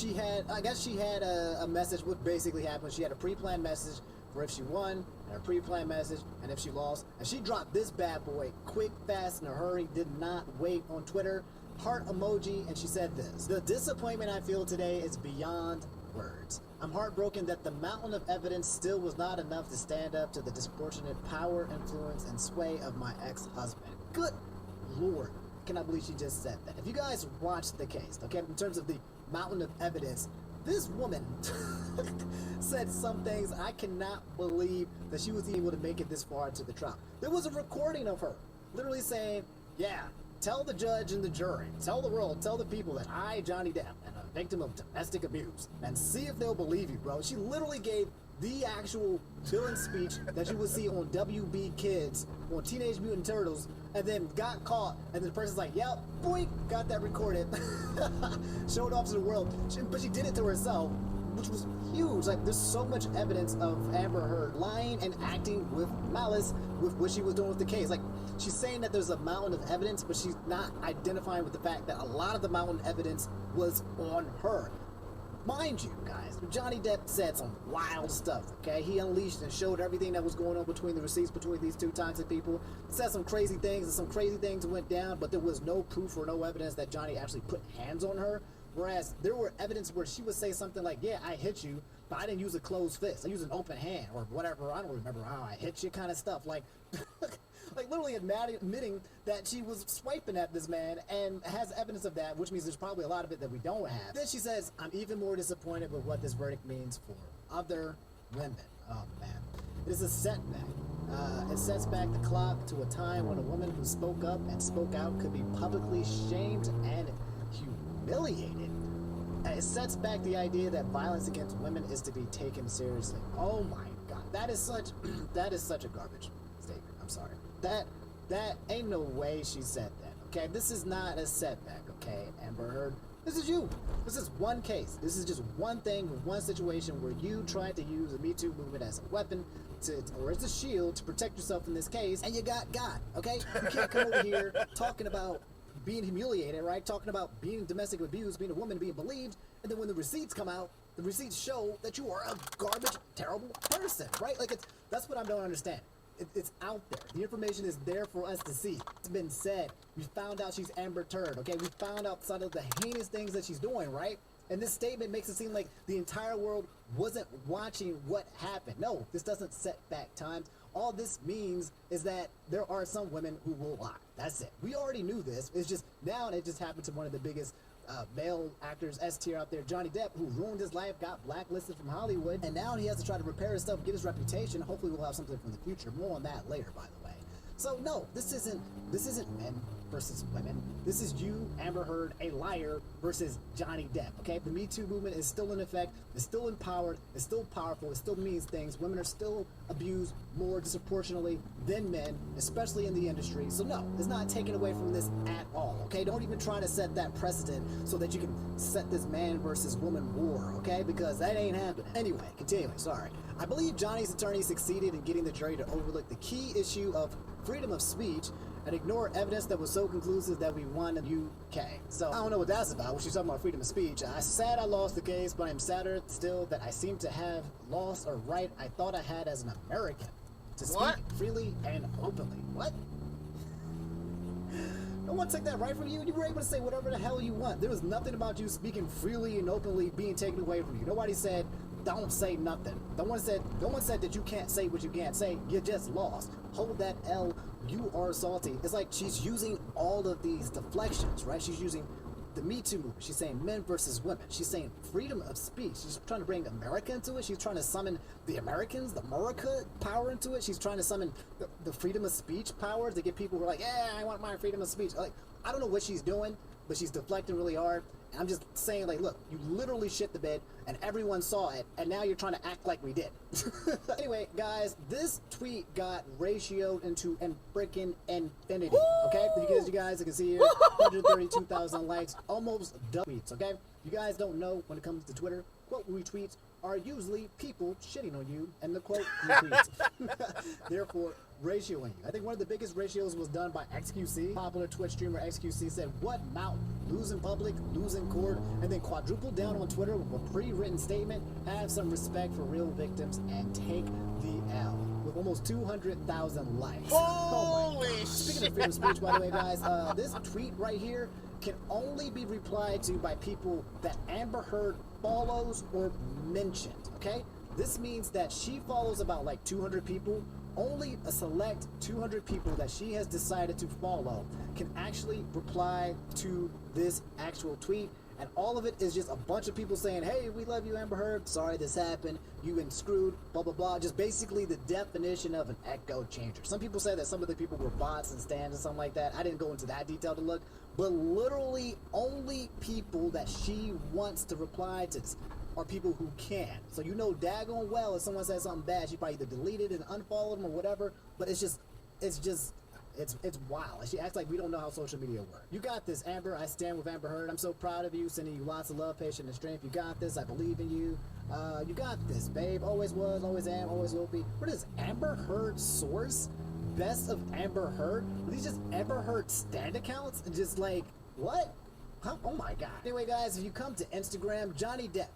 she had, I guess she had a message. What basically happened, she had a pre-planned message for if she won, and a pre-planned message, and if she lost. And she dropped this bad boy quick, fast, in a hurry, did not wait on Twitter. Heart emoji, and she said this: "The disappointment I feel today is beyond words. I'm heartbroken that the mountain of evidence still was not enough to stand up to the disproportionate power, influence, and sway of my ex-husband." Good Lord. Can I believe she just said that? If you guys watched the case, okay, in terms of the mountain of evidence, this woman said some things I cannot believe that she was able to make it this far into the trial. There was a recording of her literally saying, yeah, tell the judge and the jury, tell the world, tell the people that I, Johnny Depp, am a victim of domestic abuse, and see if they'll believe you, bro. She literally gave the actual villain speech that you would see on WB Kids, on Teenage Mutant Turtles, and then got caught, and the person's like, yep, boink, got that recorded, showed off to the world. But she did it to herself, which was huge. Like, there's so much evidence of Amber Heard lying and acting with malice with what she was doing with the case. Like, she's saying that there's a mountain of evidence, but she's not identifying with the fact that a lot of the mountain evidence was on her. Mind you, guys, Johnny Depp said some wild stuff, okay? He unleashed and showed everything that was going on between the receipts between these two toxic people. Said some crazy things, and some crazy things went down, but there was no proof or no evidence that Johnny actually put hands on her. Whereas there were evidence where she would say something like, yeah, I hit you, but I didn't use a closed fist. I used an open hand or whatever. I don't remember how I hit you kind of stuff. Like, like literally admitting that she was swiping at this man and has evidence of that, which means there's probably a lot of it that we don't have. Then she says, I'm even more disappointed with what this verdict means for other women. Oh, man. It is a setback. It sets back the clock to a time when a woman who spoke up and spoke out could be publicly shamed and humiliated. It sets back the idea that violence against women is to be taken seriously. Oh my God, that is such a garbage statement. I'm sorry. That ain't no way she said that. Okay, this is not a setback. Okay, Amber Heard, this is you. This is one case. This is just one thing, one situation where you tried to use the Me Too movement as a weapon or as a shield to protect yourself in this case, and you got. Okay, you can't come over here talking about being humiliated, right? Talking about being domestic abused, being a woman, being believed, and then when the receipts come out, the receipts show that you are a garbage, terrible person, right? Like, that's what I don't understand. It's out there. The information is there for us to see. It's been said. We found out she's Amber Turd, okay? We found out some of the heinous things that she's doing, right? And this statement makes it seem like the entire world wasn't watching what happened. No, this doesn't set back time. All this means is that there are some women who will lie. That's it. We already knew this. It's just now it just happened to one of the biggest male actors, S tier out there, Johnny Depp, who ruined his life, got blacklisted from Hollywood, and now he has to try to repair his stuff, get his reputation. Hopefully we'll have something from the future. More on that later, by the way. So no, this isn't men versus women. This is you, Amber Heard, a liar, versus Johnny Depp, okay? The Me Too movement is still in effect, it's still empowered, it's still powerful, it still means things. Women are still abused more disproportionately than men, especially in the industry. So no, it's not taken away from this at all, okay? Don't even try to set that precedent so that you can set this man versus woman war, okay? Because that ain't happening. Anyway, continuing, sorry. I believe Johnny's attorney succeeded in getting the jury to overlook the key issue of freedom of speech and ignore evidence that was so conclusive that we won in the UK. So I don't know what that's about when she's talking about freedom of speech. I'm sad I lost the case, but I'm sadder still that I seem to have lost a right I thought I had as an American to speak freely and openly. What? No one took that right from you. You were able to say whatever the hell you want. There was nothing about you speaking freely and openly being taken away from you. Nobody said, don't say nothing. No one said that you can't say what you can't say. You just lost. Hold that L. You are salty. It's like she's using all of these deflections, right? She's using the Me Too movement. She's saying men versus women. She's saying freedom of speech. She's trying to bring America into it. She's trying to summon the Americans, the America power into it. She's trying to summon the freedom of speech power to get people who are like, yeah, I want my freedom of speech. Like, I don't know what she's doing, but she's deflecting really hard. And I'm just saying, like, look, you literally shit the bed, and everyone saw it, and now you're trying to act like we did. Anyway, guys, this tweet got ratioed into freaking infinity, okay? Because you guys can see here, 132,000 likes, almost double tweets, okay? You guys don't know when it comes to Twitter, quote retweets are usually people shitting on you, and the quote retweets. Therefore, ratioing. I think one of the biggest ratios was done by XQC. Popular Twitch streamer XQC said, what mountain? Lose in public, lose in court, and then quadruple down on Twitter with a pre-written statement, have some respect for real victims, and take the L. With almost 200,000 likes. Holy shit! Speaking of freedom of speech, by the way, guys, this tweet right here can only be replied to by people that Amber Heard follows or mentioned, okay? This means that she follows about like 200 people. Only a select 200 people that she has decided to follow can actually reply to this actual tweet. And all of it is just a bunch of people saying, hey, we love you, Amber Heard. Sorry this happened. You've been screwed, blah, blah, blah. Just basically the definition of an echo changer. Some people say that some of the people were bots and stands and something like that. I didn't go into that detail to look. But literally only people that she wants to reply to are people who can. So you know daggone well if someone says something bad, she probably either deleted and unfollowed them or whatever. But it's wild. She acts like we don't know how social media works. You got this, Amber. I stand with Amber Heard. I'm so proud of you. Sending you lots of love, patience, and strength. You got this. I believe in you. You got this, babe. Always was, always am, always will be. What is Amber Heard source? Best of Amber Heard? Are these just Amber Heard stand accounts? And just like, what? Huh? Oh my God. Anyway, guys, if you come to Instagram, Johnny Depp